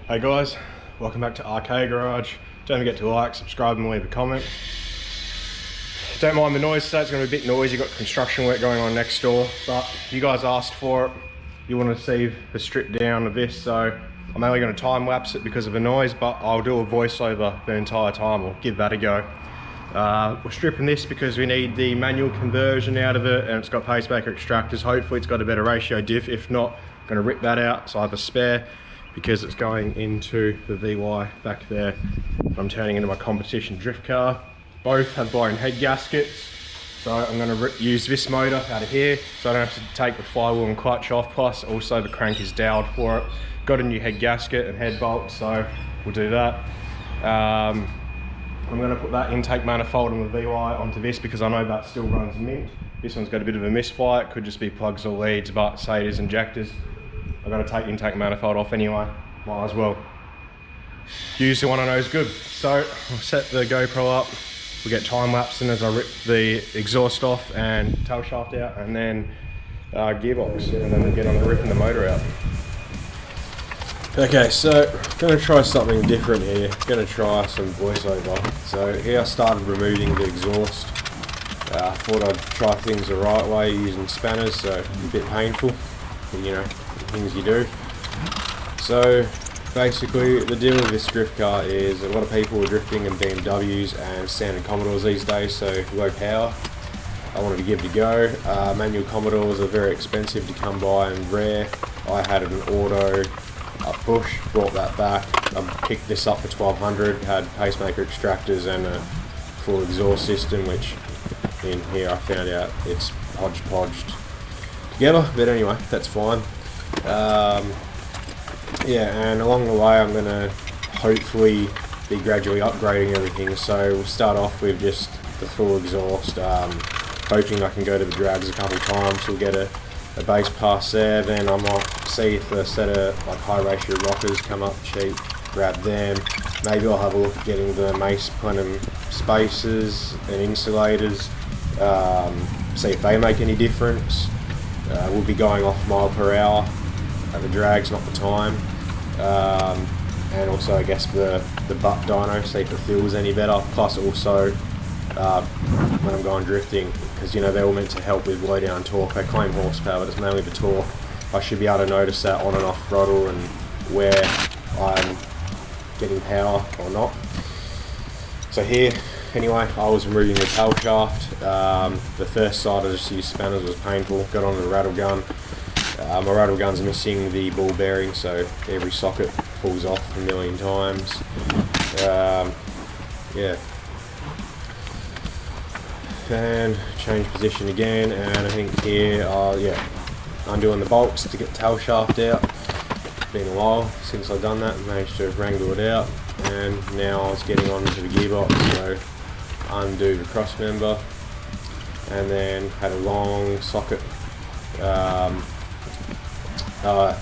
Hey guys, welcome back to Arcade Garage. Don't forget to like, subscribe and leave a comment. Don't mind the noise today, it's going to be a bit noisy, got construction work going on next door, but you guys asked for it. You want to see the strip down of this, so I'm only going to time lapse it because of the noise, but I'll do a voiceover the entire time. We'll give that a go. We're stripping this because we need the manual conversion out of it, and it's got pacemaker extractors. Hopefully it's got a better ratio diff. If not, I'm going to rip that out so I have a spare, because it's going into the VY back there. I'm turning into my competition drift car. Both have blown head gaskets, so I'm going to use this motor out of here so I don't have to take the flywheel and clutch off. Plus also the crank is dowelled for it. Got a new head gasket and head bolt, so we'll do that. I'm going to put that intake manifold on the VY onto this because I know that still runs mint. This one's got a bit of a misfire. It could just be plugs or leads, but say it is injectors. I've got to take the intake manifold off anyway, might as well use the one I know is good. So I'll set the GoPro up, we'll get time lapsing as I rip the exhaust off and tail shaft out, and then gearbox, and then we'll get on to ripping the motor out. Okay, so I'm going to try something different here. I'm going to try some voiceover. So here I started removing the exhaust. Thought I'd try things the right way using spanners, so a bit painful, you know, things you do. So basically the deal with this drift car is a lot of people are drifting in BMWs and standard Commodores these days, so low power. I wanted to give it a go. Manual Commodores are very expensive to come by and rare. I had an auto up bush, brought that back. I picked this up for 1200, had pacemaker extractors and a full exhaust system, which in here I found out it's hodgepodged together, but anyway, that's fine. Yeah, and along the way I'm going to hopefully be gradually upgrading everything, so we'll start off with just the full exhaust, hoping I can go to the drags a couple of times. We'll get a base pass there, then I might see if a set of like high ratio rockers come up cheap, grab them. Maybe I'll have a look at getting the mace plenum spacers and insulators, see if they make any difference. We'll be going off mile per hour at the drags, not the time, and also I guess the butt dyno, see if it feels any better. Plus also when I'm going drifting, because you know they're all meant to help with low down torque. They claim horsepower, but it's mainly the torque. I should be able to notice that on and off throttle and where I'm getting power or not. So here, anyway, I was removing the tail shaft. The first side I just used spanners was painful. Got onto the rattle gun. My rattle gun's missing the ball bearing, so every socket falls off a million times. Yeah. And change position again, and I think here, yeah, undoing the bolts to get the tail shaft out. Been a while since I've done that, managed to wrangle it out, and now I was getting on to the gearbox, so undo the cross member, and then had a long socket.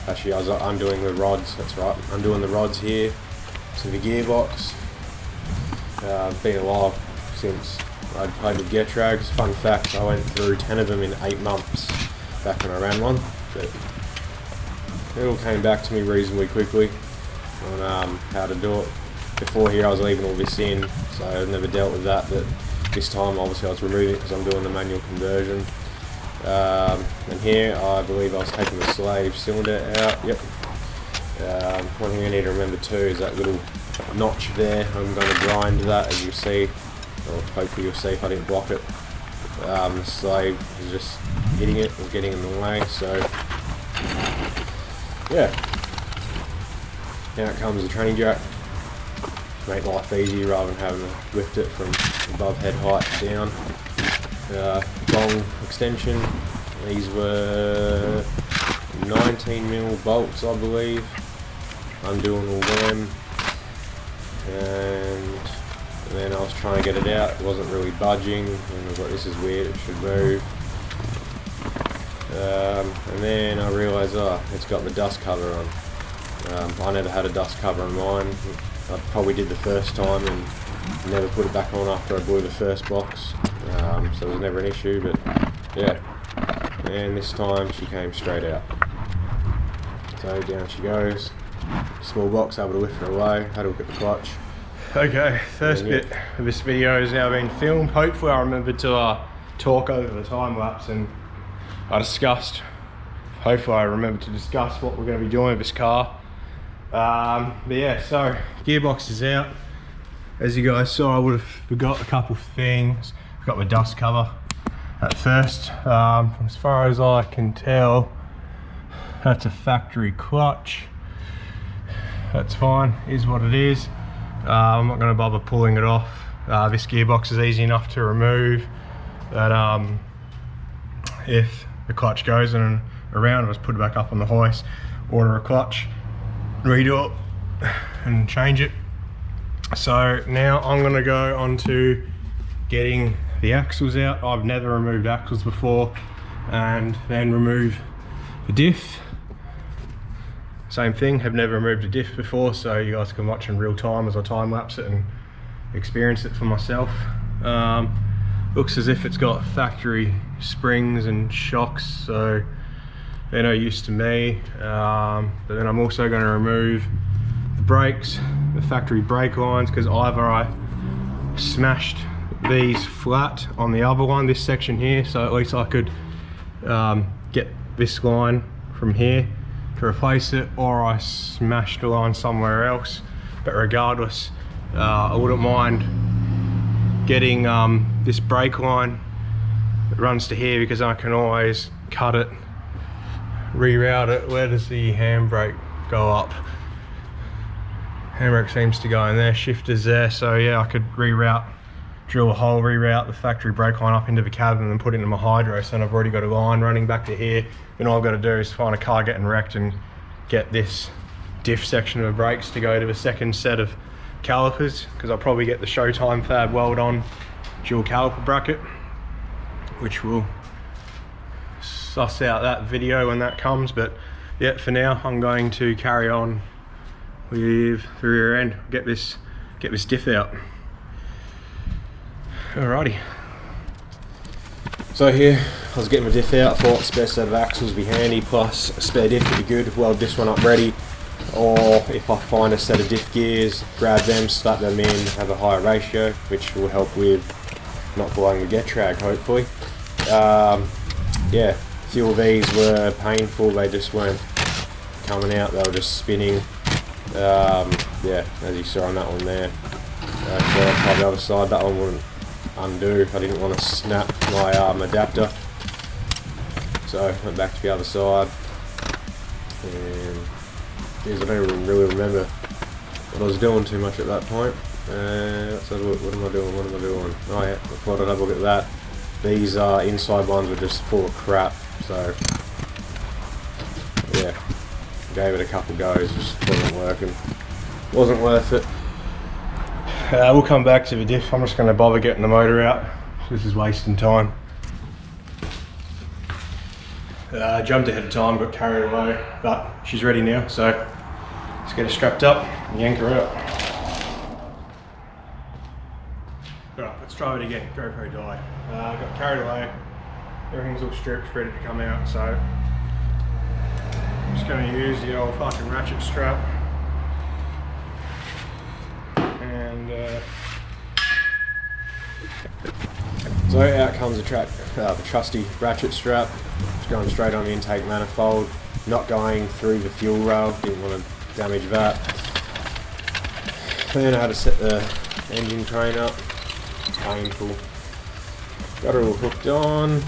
Actually I was undoing the rods, that's right, undoing the rods here to the gearbox. Been a while since I'd played with Gearbox. Fun fact, I went through 10 of them in 8 months back when I ran one, but it all came back to me reasonably quickly on how to do it. Before here I was leaving all this in, so I've never dealt with that, but this time obviously I was removing it because I'm doing the manual conversion. And here I believe I was taking the slave cylinder out. Yep. One thing I need to remember too is that little notch there. I'm going to grind that, as you see, or hopefully you'll see if I didn't block it. The slave was just hitting it, was getting in the way, so yeah. Now comes the training jack. Make life easy rather than having to lift it from above head height down. Long extension. These were 19mm bolts, I believe. Undoing all them, and then I was trying to get it out. It wasn't really budging, and I was like, "This is weird. It should move." And then I realised, it's got the dust cover on. I never had a dust cover on mine. I probably did the first time and never put it back on after I blew the first box, so it was never an issue, but yeah. And this time she came straight out. So down she goes. small box, able to lift it away, had a look at the clutch. Okay, first bit of this video has now been filmed. Hopefully I remembered to talk over the time lapse, and hopefully I remembered to discuss what we're going to be doing with this car. But yeah, so gearbox is out. As you guys saw, I would have forgot a couple of things. I've got my dust cover at first. As far as I can tell, that's a factory clutch. That's fine, is what it is. I'm not going to bother pulling it off. This gearbox is easy enough to remove. But if the clutch goes in and around, I'll just put it back up on the hoist, order a clutch, redo it, and change it. So now I'm going to go on to getting the axles out. I've never removed axles before, and then remove the diff. Same thing, have never removed a diff before, so you guys can watch in real time as I time lapse it and experience it for myself. Looks as if it's got factory springs and shocks, so they're no use to me. But then I'm also going to remove the brakes, the factory brake lines, because either I smashed these flat on the other one, this section here, so at least I could get this line from here to replace it, or I smashed the line somewhere else. But regardless, I wouldn't mind getting this brake line that runs to here, because I can always cut it, reroute it. Where does the handbrake go up? Handbrake seems to go in there, shifter's there, so yeah, I could drill a hole, reroute the factory brake line up into the cabin and put it into my hydro. So I've already got a line running back to here, and all I've got to do is find a car getting wrecked and get this diff section of the brakes to go to the second set of calipers, because I'll probably get the Showtime Fab weld on dual caliper bracket, which will suss out that video when that comes. But yeah, for now I'm going to carry on with the rear end, get this diff out. Alrighty. So here, I was getting my diff out, thought a spare set of axles would be handy, plus a spare diff would be good. Weld this one up ready, or if I find a set of diff gears, grab them, slap them in, have a higher ratio, which will help with not blowing the get drag, hopefully. Yeah, a few of these were painful, they just weren't coming out, they were just spinning. Yeah, as you saw on that one there. So I tried the other side, that one wouldn't undo. I didn't want to snap my adapter, so I went back to the other side. And geez, I don't even really remember what I was doing too much at that point. Let's have a look. What am I doing? Oh yeah, I thought I'd have a look at that. These inside ones were just full of crap, so yeah, gave it a couple goes, just wasn't working. Wasn't worth it. We'll come back to the diff. I'm just going to bother getting the motor out. This is wasting time. Jumped ahead of time, got carried away, but she's ready now, so let's get her strapped up and yank her out. Alright, let's try it again. GoPro died. Got carried away. Everything's all stripped, ready to come out, so I'm just going to use the old fucking ratchet strap. So out comes the trusty ratchet strap. It's going straight on the intake manifold, not going through the fuel rail, didn't want to damage that. Then I had to set the engine train up, it's painful. Got it all hooked on.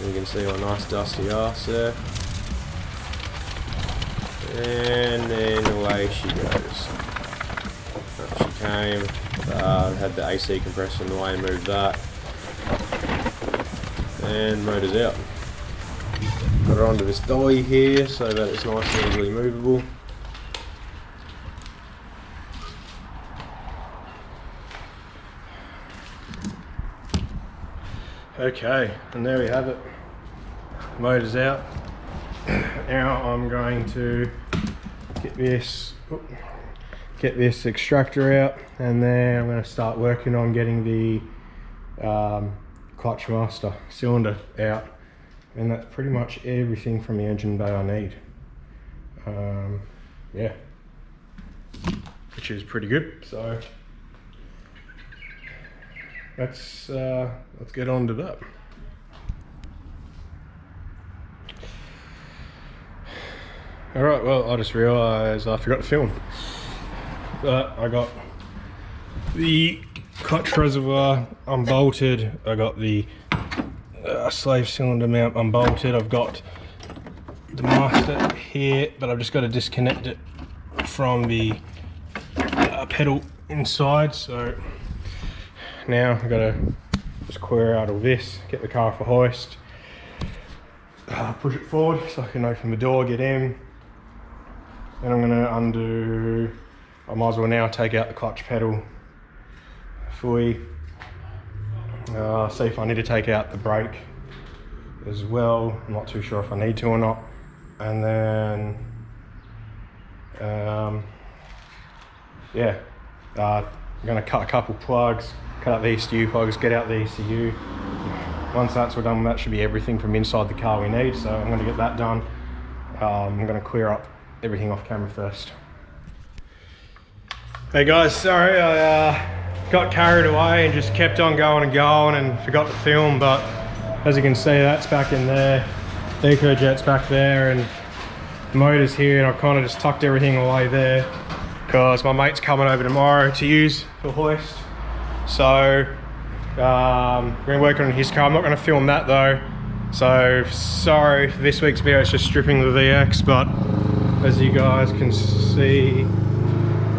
You can see my nice dusty arse there. And then away she goes. Up she came, had the AC compressor in the way, moved that, and motor's out. Got her onto this dolly here so that it's nice and easily movable. Okay, and there we have it. Motor's out. Now I'm going to get this extractor out, and then I'm going to start working on getting the clutch master cylinder out, and that's pretty much everything from the engine bay I need. Yeah, which is pretty good. So let's get on to that. All right, well, I just realised I forgot to film. But I got the clutch reservoir unbolted. I got the slave cylinder mount unbolted. I've got the master here, but I've just got to disconnect it from the pedal inside. So now I've got to just clear out all this, get the car off a hoist, push it forward so I can open the door, get in. Then I'm going to undo, I might as well now take out the clutch pedal fully. See if I need to take out the brake as well. I'm not too sure if I need to or not. And then, yeah, I'm going to cut a couple plugs, cut out the ECU plugs, get out the ECU. Once that's all done, that should be everything from inside the car we need. So I'm going to get that done. I'm going to clear up everything off camera first. Hey guys, sorry I got carried away and just kept on going and forgot to film, but as you can see, that's back in there, the EcoJet's back there, and the motor's here, and I've kind of just tucked everything away there because my mate's coming over tomorrow to use for hoist. So we're going to work on his car. I'm not going to film that though, so sorry for this week's video. It's just stripping the VX, but as you guys can see,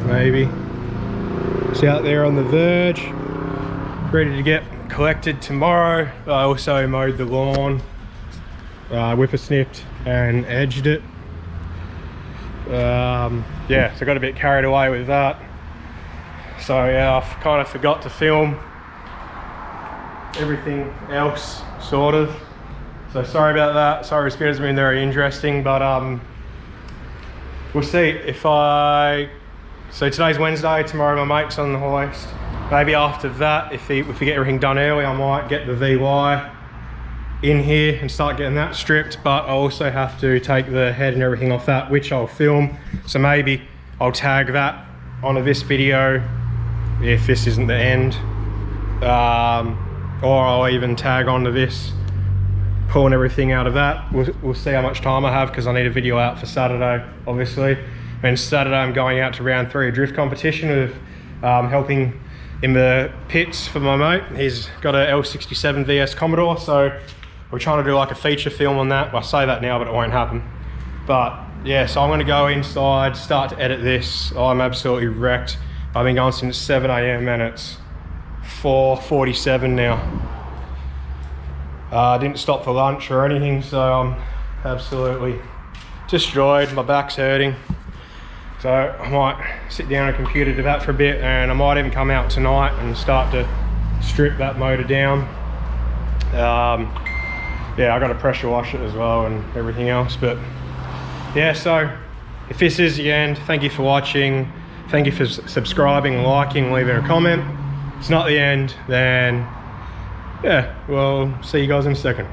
maybe it's out there on the verge, ready to get collected tomorrow. I also mowed the lawn, whipper snipped and edged it. Yeah, so I got a bit carried away with that. So yeah, I kind of forgot to film everything else, sort of. So sorry about that. Sorry, this video hasn't been very interesting, but we'll see if so today's Wednesday, tomorrow my mate's on the hoist. Maybe after that, if we get everything done early, I might get the VY in here and start getting that stripped, but I also have to take the head and everything off that, which I'll film. So maybe I'll tag that onto this video if this isn't the end. Or I'll even tag onto this, pulling everything out of that. We'll see how much time I have, because I need a video out for Saturday, obviously. And Saturday I'm going out to round 3 of drift competition with helping in the pits for my mate. He's got a L67 VS Commodore, so we're trying to do like a feature film on that. Well, I say that now, but it won't happen. But yeah, so I'm going to go inside, start to edit this. I'm absolutely wrecked. I've been going since 7 AM and it's 4:47 now. I didn't stop for lunch or anything, so I'm absolutely destroyed. My back's hurting. So I might sit down on a computer, do that for a bit, and I might even come out tonight and start to strip that motor down. Yeah, I got to pressure wash it as well and everything else. But yeah, so if this is the end, thank you for watching. Thank you for subscribing, liking, leaving a comment. If it's not the end, then yeah, we'll see you guys in a second.